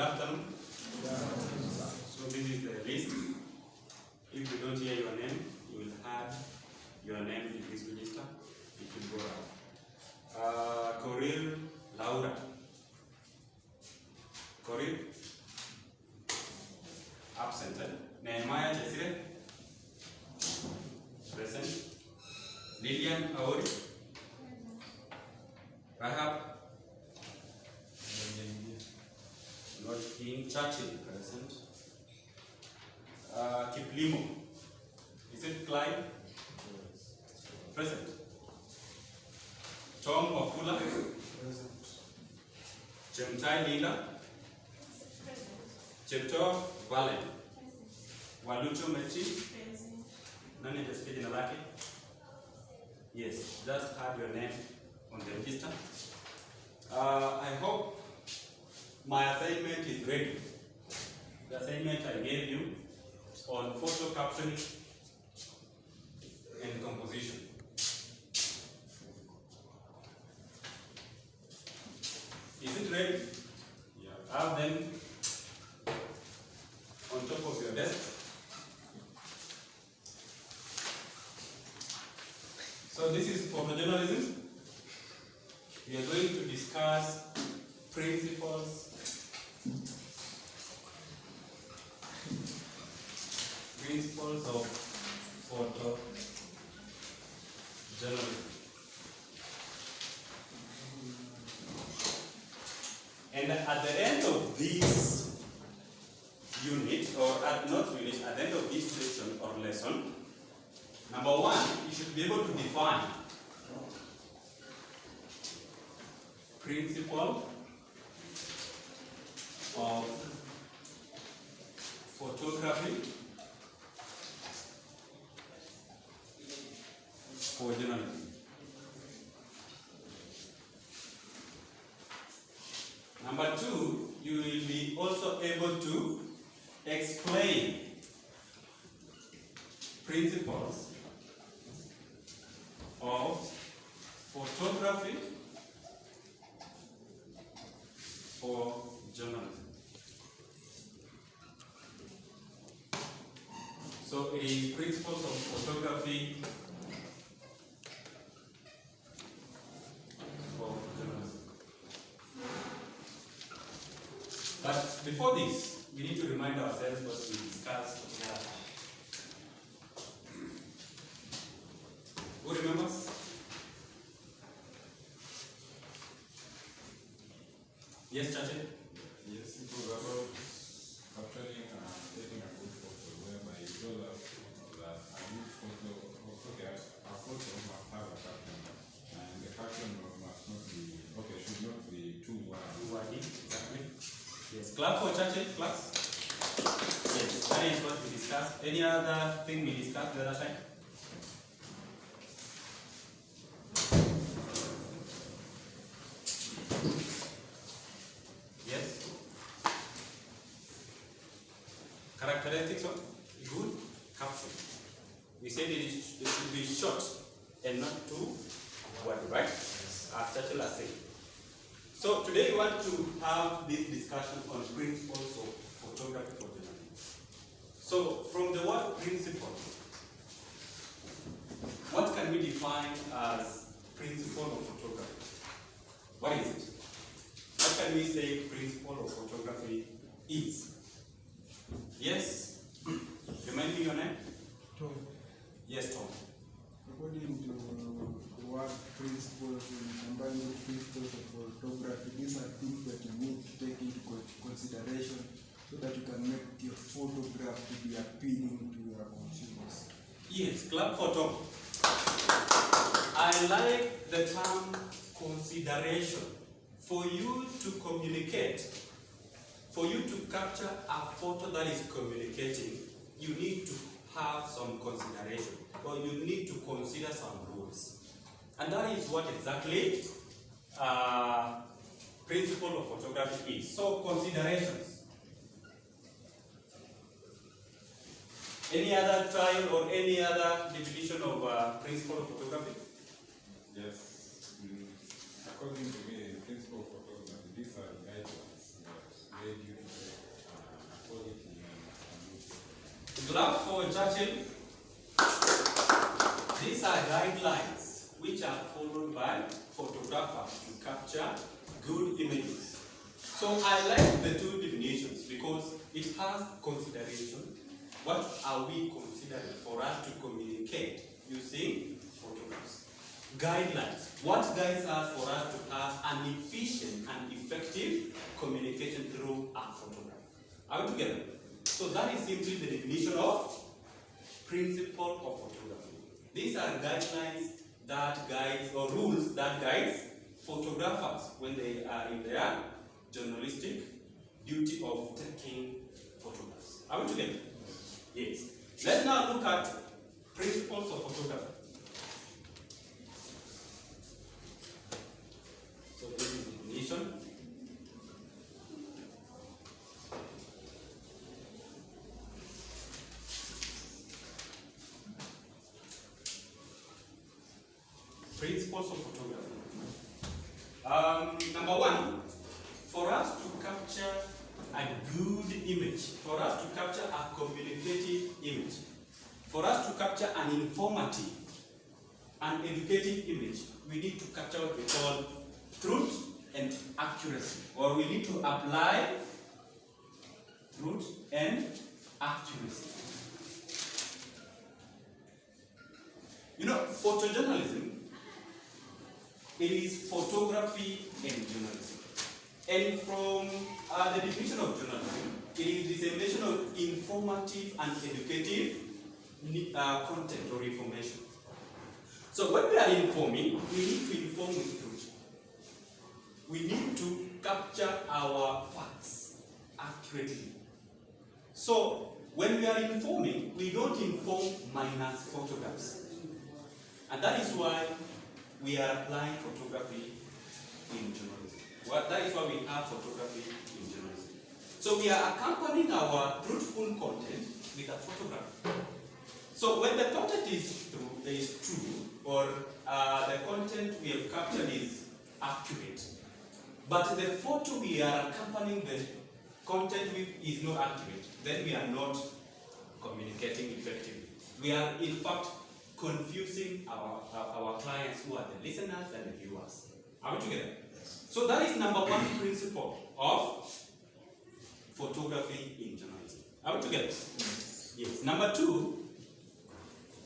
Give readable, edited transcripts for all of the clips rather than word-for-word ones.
afternoon. So this is the list. If you don't hear your name, you will add your name in this register. It will go out. Coril Laura. Coril. Absent. Nehemiah Jesire. Present. Lilian Aori. Rahab. Not King Churchill. Present. Kiplimo. Is it Clyde? Present. Tom Wafula. Present. Chemtai Lila. Chepto Valen. Walucho Mechi. Nani just jina lake? Yes, just have your name on the register. I hope my assignment is ready. The assignment I gave you on photo captioning and composition. Is it ready? Yeah. Have them on top of your desk. So this is photojournalism. We are going to discuss principles of photojournalism. And at the end of this unit, or at the end of this session or lesson, number one, you should be able to define principle of photography for journalism. Number two, you will be also able to explain principles of photography for journalism. So it is principles of photography for journalism. But before this, we need to remind ourselves what we discussed here. Who remembers? Yes, Chache? Yes, it was about capturing and taking a good photo, whereby you told us that a good photo, a photo must have a caption, and the caption must not be, should not be too wide. Exactly. Yes, clap for Chache, class. Yes, that is what we discussed. Any other thing we discussed the other time? Yes? Characteristics of good caption. We said it should be short and not too wide, right? As Churchill has said. So today we want to have this discussion on principles of photography for journalism. So from the word principle, what can we define as principle of photography? What is it? What can we say principle of photography is? Yes? Remind me your name? Tom. Yes, Tom. According to the word principles and combining principles of photography, these are things that you need to take into consideration so that you can make your photograph to be appealing to your consumers. Yes, clap for Tom. I like the term consideration. For you to communicate, for you to capture a photo that is communicating, you need to have some consideration, or you need to consider some rules. And that is what exactly principle of photography is. So considerations. Any other trial or any other definition of principle of photography? Yes. According to me, the principle of photography, these are guidelines that lead you to So, Churchill, these are guidelines which are followed by photographers to capture good images. So I like the two definitions because it has consideration. What are we considering for us to communicate using photographs? Guidelines. What guides us for us to have an efficient and effective communication through a photograph? Are we together? So that is simply the definition of principle of photography. These are guidelines that guides or rules that guides photographers when they are in their journalistic duty of taking photographs. Are we together? Yes. Let's now look at principles of photography. So this is the definition. Principles of photography. Number one, for us to capture a good image, for us to capture a communicative image, for us to capture an informative and educative image, we need to capture what we call truth and accuracy, or we need to apply truth and accuracy. You know, photojournalism, it is photography and journalism. And from the definition of journalism, it is dissemination of informative and educative content or information. So when we are informing, we need to inform with truth. We need to capture our facts accurately. So when we are informing, we don't inform minus photographs. And that is why we are applying photography in journalism. That is why we have photography in journalism. So we are accompanying our truthful content with a photograph. So when the content is true, or the content we have captured is accurate, but the photo we are accompanying the content with is not accurate, then we are not communicating effectively. We are in fact confusing our clients who are the listeners and the viewers. Are we together? So that is number one principle of photography in journalism. Are we together? Yes. Number two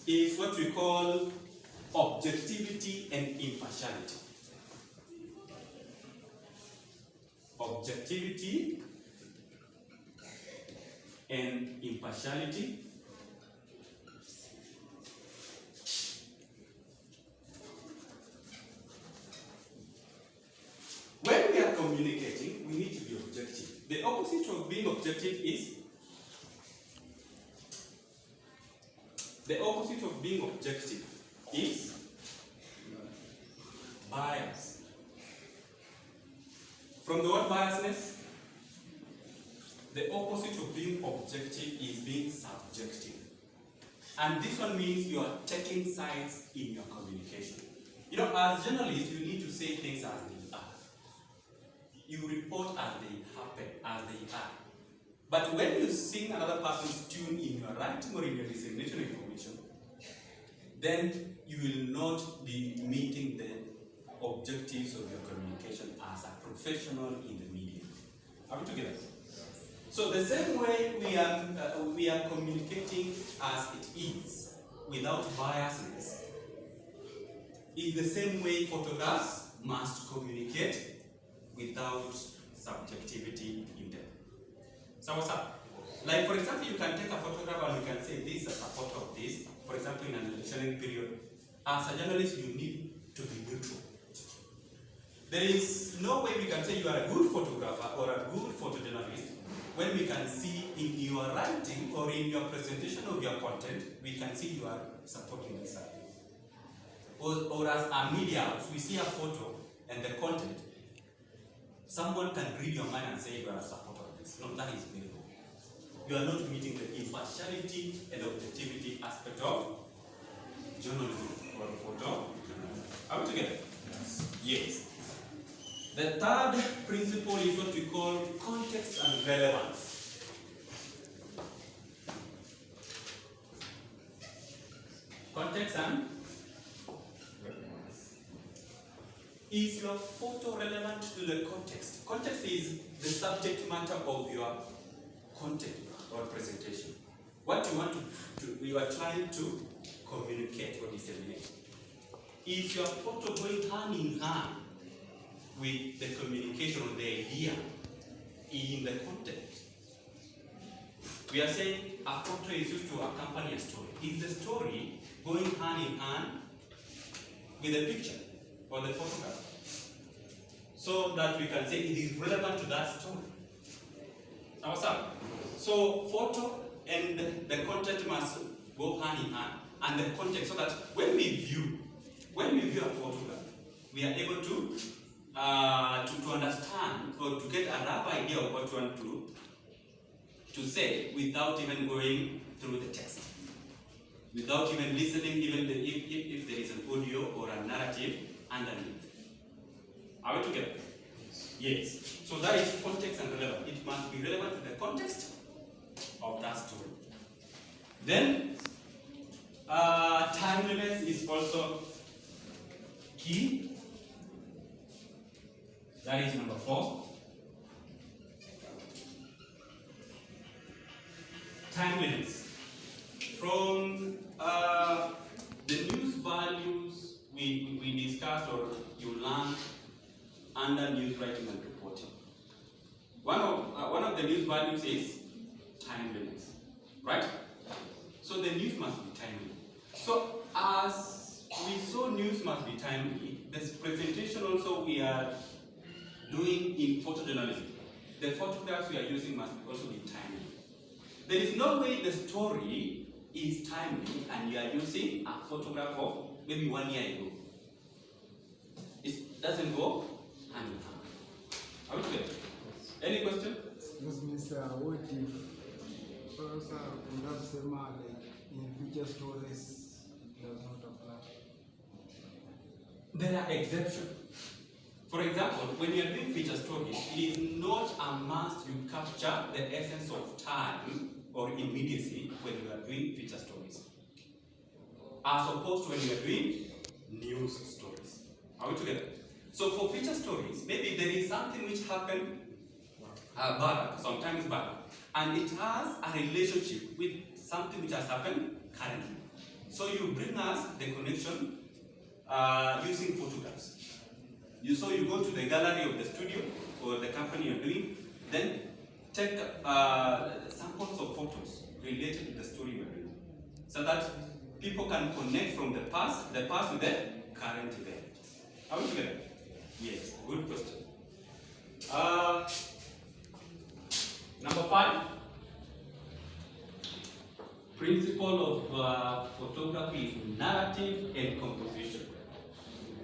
is what we call objectivity and impartiality. Objectivity and impartiality. When we are communicating, we need to be objective. The opposite of being objective is bias. From the word biasness, the opposite of being objective is being subjective. And this one means you are taking sides in your communication. You know, as journalists, you need to say things as they are. You report as they happen, as they are. But when you sing another person's tune in your writing or in your dissemination of information, then you will not be meeting the objectives of your communication as a professional in the media. Are we together? So the same way we are communicating as it is, without biasness, is the same way photographs must communicate without subjectivity in them. So what's up? Like, for example, you can take a photograph and you can say this is a photo of this. For example, in an electioning period, as a journalist, you need to be neutral. There is no way we can say you are a good photographer or a good photojournalist when we can see in your writing or in your presentation of your content, we can see you are supporting this side. Or as a media house, we see a photo and the content. Someone can read your mind and say you are a supporter of this. No, that is very wrong. You are not meeting the impartiality and objectivity aspect of journalism or photo journalism. Are we together? Yes. The third principle is what we call context and relevance. Context and is your photo relevant to the context? Context is the subject matter of your content or presentation. What you want you are trying to communicate or disseminate. Is your photo going hand in hand with the communication or the idea in the content? We are saying a photo is used to accompany a story. Is the story going hand in hand with the picture or the photograph? So that we can say it is relevant to that story. So photo and the content must go hand in hand, and the context, so that when we view a photograph, we are able to understand or to get a rough idea of what we want to say without even going through the text, without even listening, even if there is an audio or a narrative underneath. Are we together? Yes. So that is context and relevant. It must be relevant to the context of that story. Then, timeliness is also key. That is number 4. Timeliness. From the news values we discussed or you learned under news writing and reporting. One of the news values is timeliness, right? So the news must be timely. So as we saw, news must be timely. This presentation also we are doing in photojournalism. The photographs we are using must also be timely. There is no way the story is timely and you are using a photograph of maybe 1 year ago. It doesn't go hand in hand. Are we clear? Any question? Excuse me, sir. What if first like in future stories does not apply? There are exceptions. For example, when you are doing feature stories, it is not a must you capture the essence of time or immediacy when you are doing feature stories, as opposed to when you are doing news stories. Are we together? So for feature stories, maybe there is something which happened sometimes back, and it has a relationship with something which has happened currently. So you bring us the connection using photographs. So you go to the gallery of the studio or the company you're doing, then take samples of photos related to the story you're doing, so that people can connect from the past with the current event. Are we together? Yes, good question. Number 5, principle of photography is narrative and composition.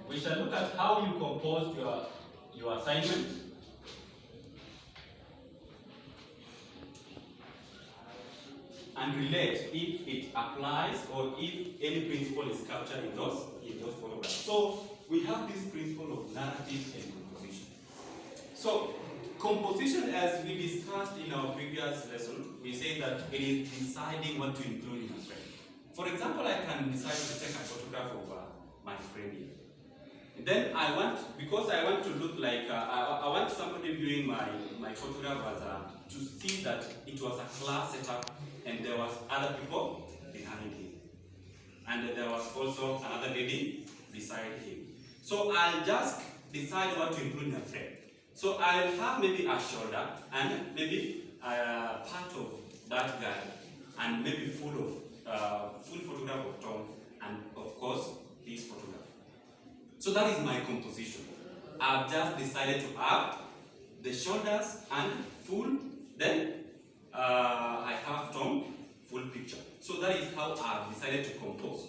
We shall look at how you compose your assignment. And relate if it applies or if any principle is captured in those photographs. So we have this principle of narrative and composition. So composition, as we discussed in our previous lesson, we say that it is deciding what to include in a frame. For example, I can decide to take a photograph of my friend here. Then because I want to look like, I want somebody viewing my photograph as to see that it was a class setup and there was other people behind him. And there was also another lady beside him. So I'll just decide what to include in a frame. So I'll have maybe a shoulder and maybe a part of that guy and maybe full photograph of Tom and of course his photograph. So that is my composition. I've just decided to have the shoulders and full, then I have Tom, full picture. So that is how I've decided to compose.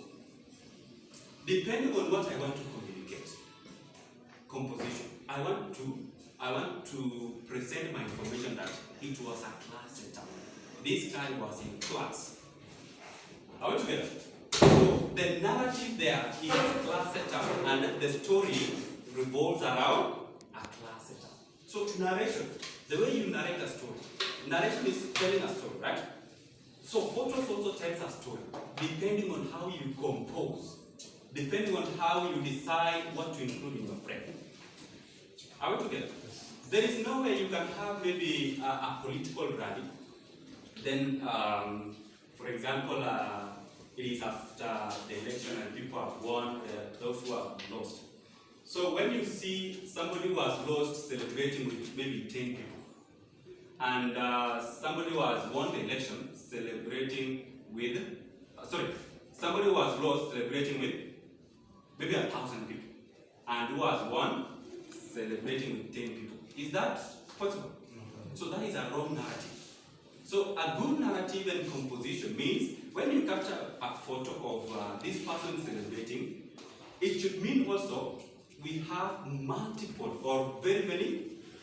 Depending on what I want to communicate, composition. I want to present my information that it was a class setup. This guy was in class. Are we together? So the narrative there is a class setup, and the story revolves around a class setup. So narration, the way you narrate a story, narration is telling a story, right? So photos also tells a story, depending on how you compose, depending on how you decide what to include in your frame. Are we together? There is no way you can have maybe a political rally. Then, for example, it is after the election and people have won, those who have lost. So when you see somebody who has lost celebrating with maybe 10 people, and somebody who has won the election celebrating with, somebody who has lost celebrating with maybe 1,000 people, and who has won celebrating with 10 people. Is that possible? So that is a wrong narrative. So a good narrative and composition means when you capture a photo of this person celebrating, it should mean also we have multiple or very many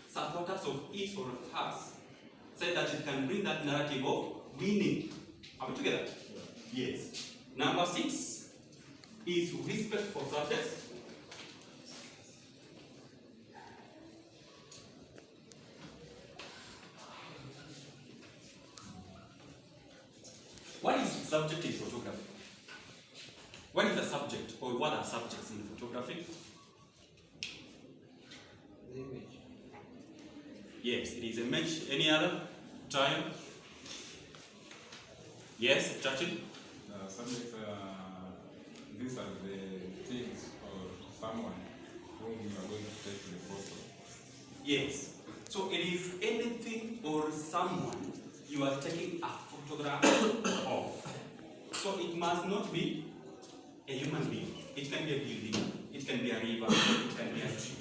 supporters of each or us, so that it can bring that narrative of winning. Are we together? Yes. Number 6 is respect for subjects. What is subject in photography? What is a subject, or what are subjects in photography? The image. Yes, it is image. Any other? Time? Yes, Churchill? Subjects, these are the things or someone whom you are going to take the photo. Yes. So it is anything or someone you are taking a photograph of. So it must not be a human being. It can be a building, it can be a river, it can be a tree.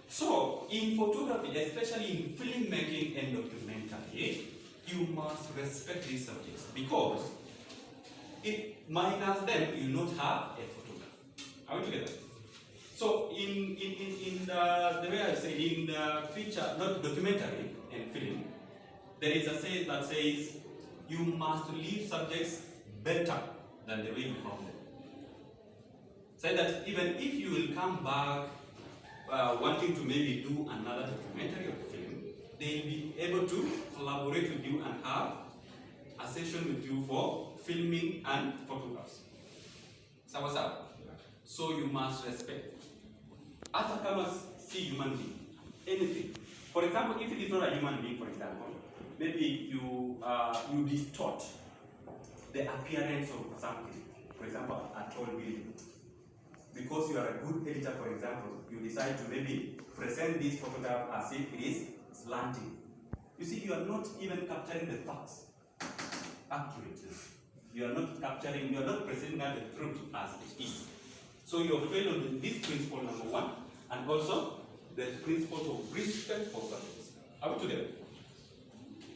So in photography, especially in filmmaking and documentary, you must respect these subjects, because it minus them, you not have a photograph. Are we together? So in the way I say, in the feature, not documentary and film, there is a saying that says you must leave subjects better than the way you found them. Say that even if you will come back wanting to maybe do another documentary or film, they will be able to collaborate with you and have a session with you for filming and photographs. So what's up? So you must respect. Hata kama si human being, anything. For example, if it is not a human being, for example, maybe you distort the appearance of something. For example, a tall building. Because you are a good editor, for example, you decide to maybe present this photograph as if it is slanting. You see, you are not even capturing the facts accurately. You are not presenting the truth as it is. So you have failed on this principle number 1, and also the principle of respect for subjects. Are we together?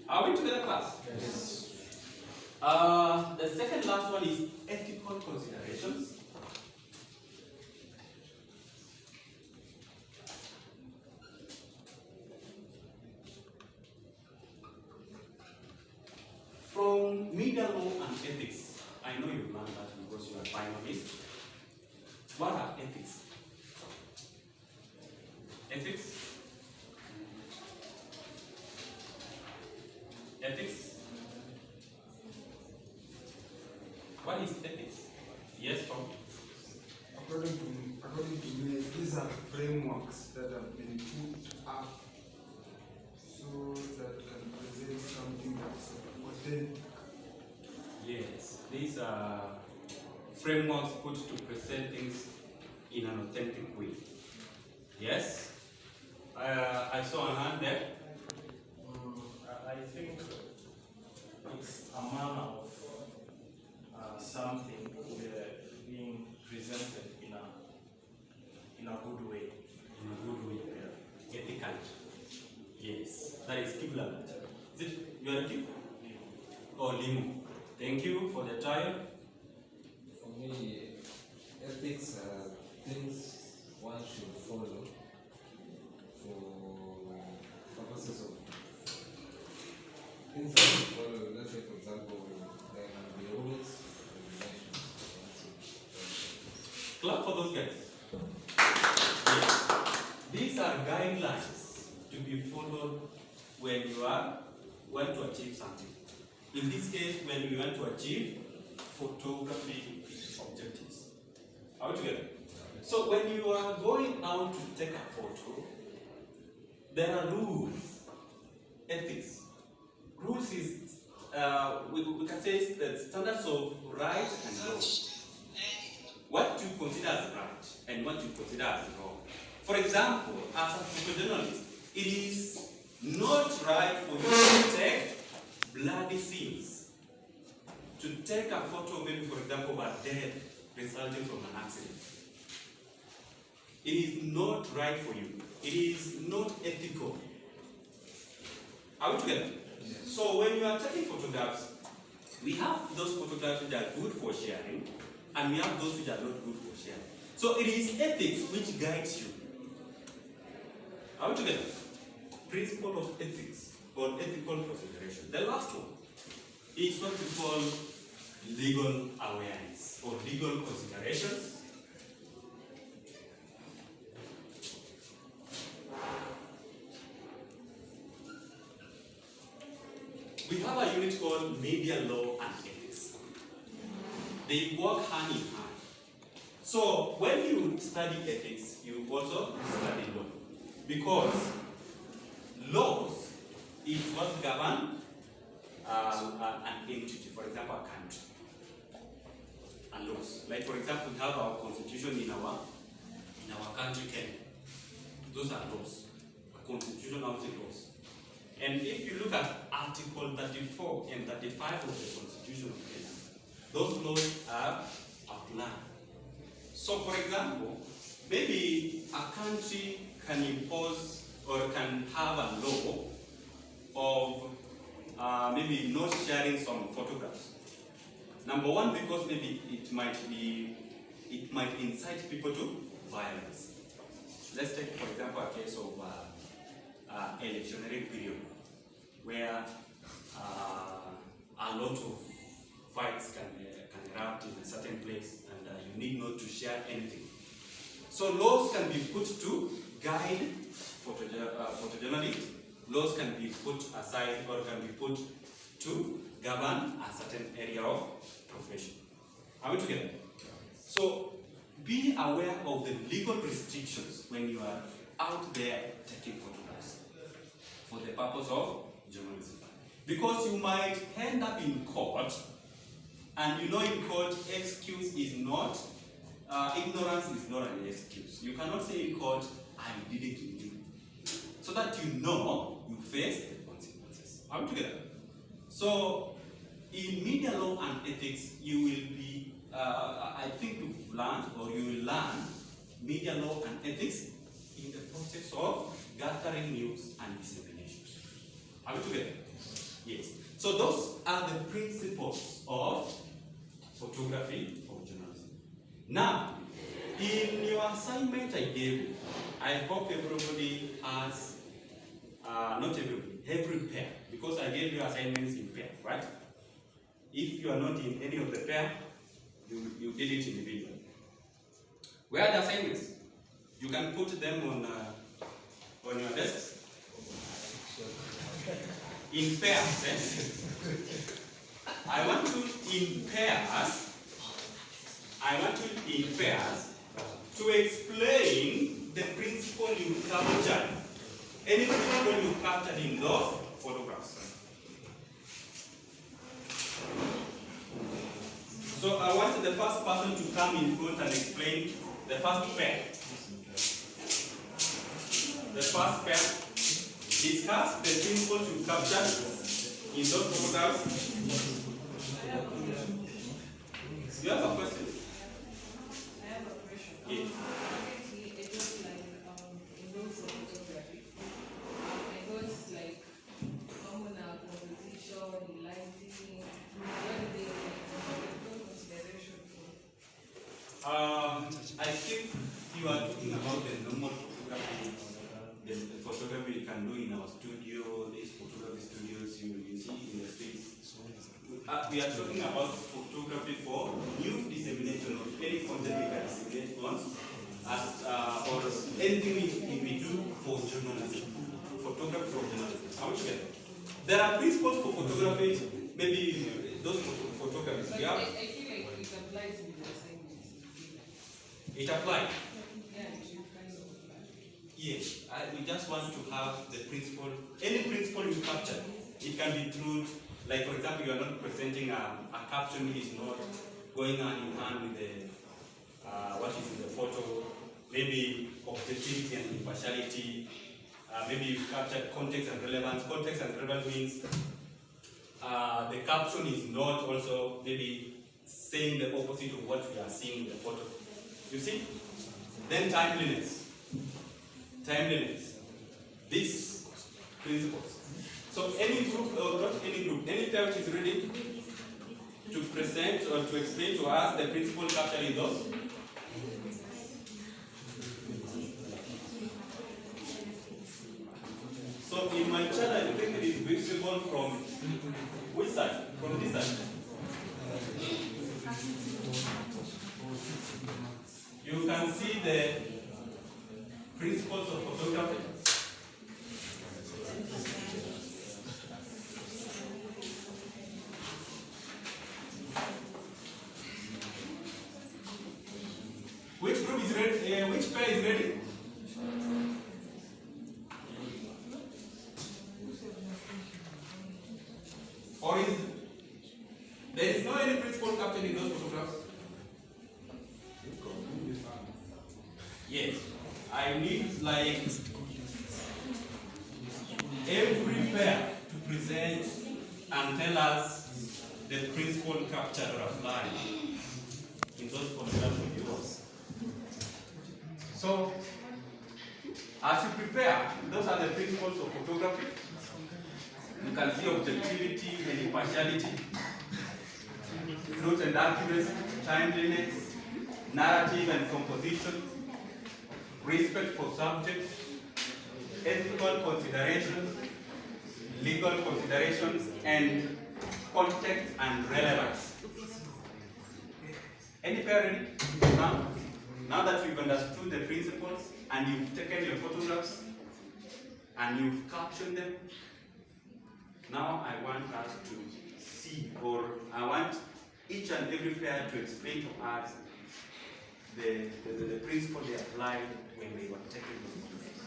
Are we together, class? Yes. The second last one is ethical considerations. From media law and ethics, I know you've learned that because you are finalists. What are ethics? Ethics? Ethics? What is ethics? Yes, Tom? According to me, these are frameworks that have been put up so that can present something that's authentic. Yes, these are frameworks put to present things in an authentic way. Yes? I saw a hand there. I think it's a manner of something being presented in a good way. In a good way. Yeah. Ethical. Yes. That is Kibla. Is it you are Kib? Or Limu? Thank you for the time. For me, ethics are things one should follow for purposes of things one should follow. Let's say, for example, there can be rules, regulations. Clap for those guys. Yes. These are guidelines to be followed when you want to achieve something. In this case, when we want to achieve photography objectives. Are we together? So when you are going out to take a photo, there are rules, ethics. Rules is, we can say, it's the standards of right and wrong. What you consider as right and what you consider as wrong. For example, as a photojournalist, it is not right for you to take bloody scenes. To take a photo, maybe for example, of a death resulting from an accident. It is not right for you. It is not ethical. Are we together? Yes. So when you are taking photographs, we have those photographs which are good for sharing, and we have those which are not good for sharing. So it is ethics which guides you. Are we together? Principle of ethics or ethical consideration. The last one is what we call legal awareness or legal considerations. We have a unit called media law and ethics. They work hand in hand. So when you study ethics, you also study law. Because laws is what govern an entity, for example, a country. And laws. Like for example, we have our constitution in our country, Kenya. Those are laws. A constitution also laws. And if you look at Article 34 and 35 of the Constitution of Kenya, those laws are outlined. So, for example, maybe a country can impose or can have a law of maybe not sharing some photographs. Number one, because maybe it might incite people to violence. Let's take, for example, a case of electionary period, where a lot of fights can erupt in a certain place, and you need not to share anything. So laws can be put to guide photojournalists. Laws can be put aside or can be put to govern a certain area of profession. Are we together? So be aware of the legal restrictions when you are out there taking photographs for the purpose of journalism. Because you might end up in court, and you know in court, excuse is not, ignorance is not an excuse. You cannot say in court, I didn't do. So that you know you face the consequences. Are we together? So in media law and ethics, you will be, I think you've learned, or you will learn media law and ethics in the process of gathering news and dissemination. Are we together? Yes. So those are the principles of photography for journalism. Now, in your assignment I gave you, I hope everybody has, not everybody, every pair, because I gave you assignments in pair, right? If you are not in any of the pair, you did it individually. Where are the assignments? You can put them on your desks. In pairs, I want you in pairs to explain the principle you captured, any principle you captured in those photographs. So I want the first person to come in front and explain the first pair. The first pair. Discuss the principles you captured in those photographs. You have a question? I have a question. Yes. It was like in those of photography. I got like common composition, lighting. What do they take consideration for? I think you are talking about the normal photography. The photography you can do in our studio, these photography studios you see in the streets. We are talking about photography for news dissemination of any content we can disseminate on, or anything we do for journalism. Photography for journalism. Are we together? There are principles for photography maybe those photographers, But we I have, feel like it applies with the assignments. it applies. Yeah, it should kind of apply. Yes, we just want to have the principle, any principle you capture, it can be through, like for example, you are not presenting a caption is not going hand in hand with the, what is in the photo, maybe objectivity and impartiality, maybe you capture context and relevance. Context and relevance means the caption is not also maybe saying the opposite of what we are seeing in the photo. You see? Then timeliness. Timeliness. These principles. So any group, or not any group, any pair which is ready to present or to explain to us the principle captured in those. So in my chart, I think it is visible from which side? From this side. You can see the principles of photography. Which group is ready? Which pair is ready? Or is there is no any principle captured in those photographs? Yes. I need like every pair to present and tell us the principle captured or applied in those photographs of yours. So, as you prepare, those are the principles of photography. You can see objectivity and impartiality, truth and accuracy, timeliness, narrative and composition, respect for subjects, ethical considerations, legal considerations, and context and relevance. Any parent now that you've understood the principles and you've taken your photographs and you've captioned them, now I want us to see, or I want each and every pair to explain to us the principle they applied when they were taking those photographs.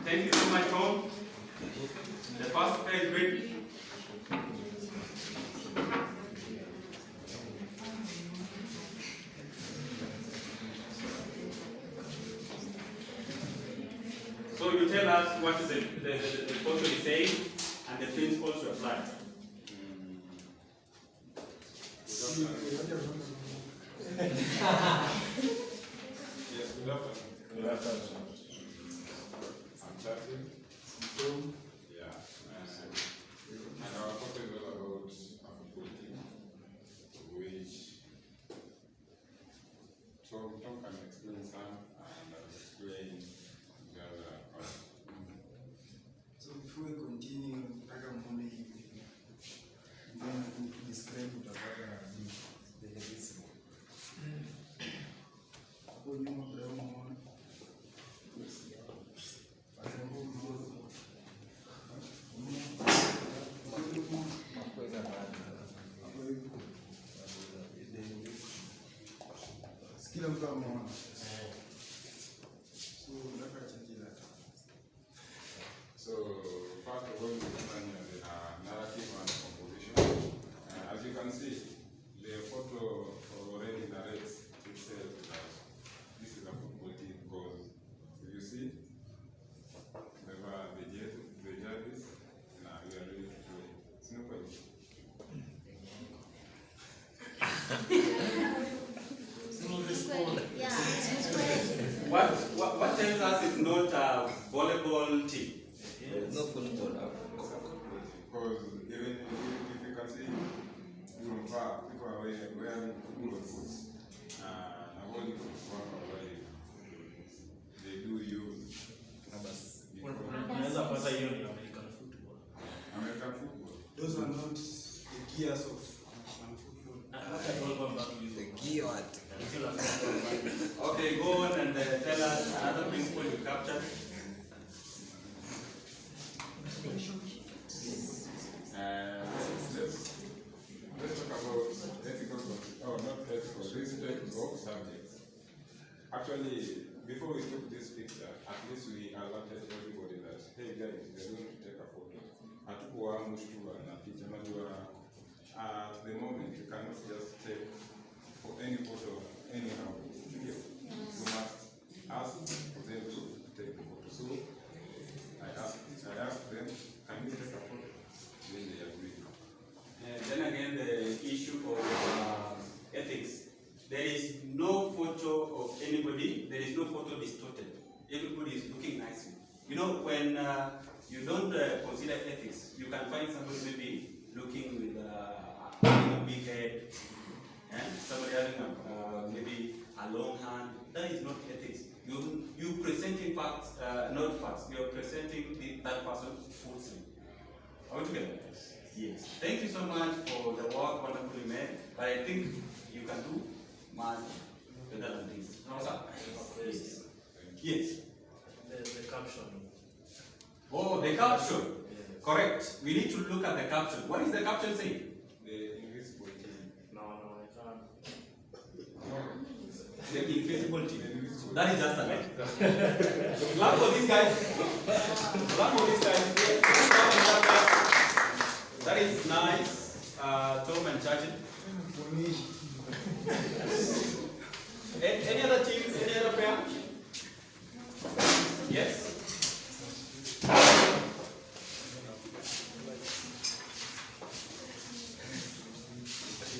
Thank you so much, Tom. The first pair is ready. So you tell us what the photo is saying and the principles to apply. Yes, good afternoon. Good afternoon. I'm chatting. Yeah. And our topic is all about Afropolitics, which Tom can explain some and I'll explain the other part. So before we continue, nataka muone hivi. Then describe utapata the principle. Hapo nyuma kuna muone. Kila mtu ameona. So nataka change that. So, first of all, we define the narrative and composition. As you can see, the photo already narrates itself that this is a football team goal. So you see, the judges, now we are ready to play. It's no point. What tells us it's not a volleyball team? No football. Because even if you can see from far, people are wearing football boots. Avoiding they do use Unaweza pata hiyo ni American football. American football. Those are not the gears of football. Hata tunakuwa mbaki hizo. The gear what? Okay, go on and tell us another captured. Let's talk about ethical, not ethical, respect of subjects. Actually, before we took this picture, at least we alerted everybody that, hey guys, we're going to take a photo. At the moment, you cannot just take for any photo anyhow. You must ask for them to take the photo. So I asked them, can you take a photo? Then they agreed. Then again, the issue of ethics. There is no photo of anybody. There is no photo distorted. Everybody is looking nicely. You know, when you don't consider ethics, you can find somebody maybe looking with having a big head, and somebody having maybe a long hand. That is not ethics. You presenting facts, not facts. You are presenting that person falsely. Are we together? Yes. Thank you so much for the work wonderfully made. But I think you can do much better than this. No, sir? Yes. Yes. The caption. Oh, the caption. Yes. Correct. We need to look at the caption. What is the caption saying? The invisible team. No, I can't. The invisible team. That is just a lie. Clap for these guys. Clap for these guys. That is nice. Tom and Churchill. Any other team?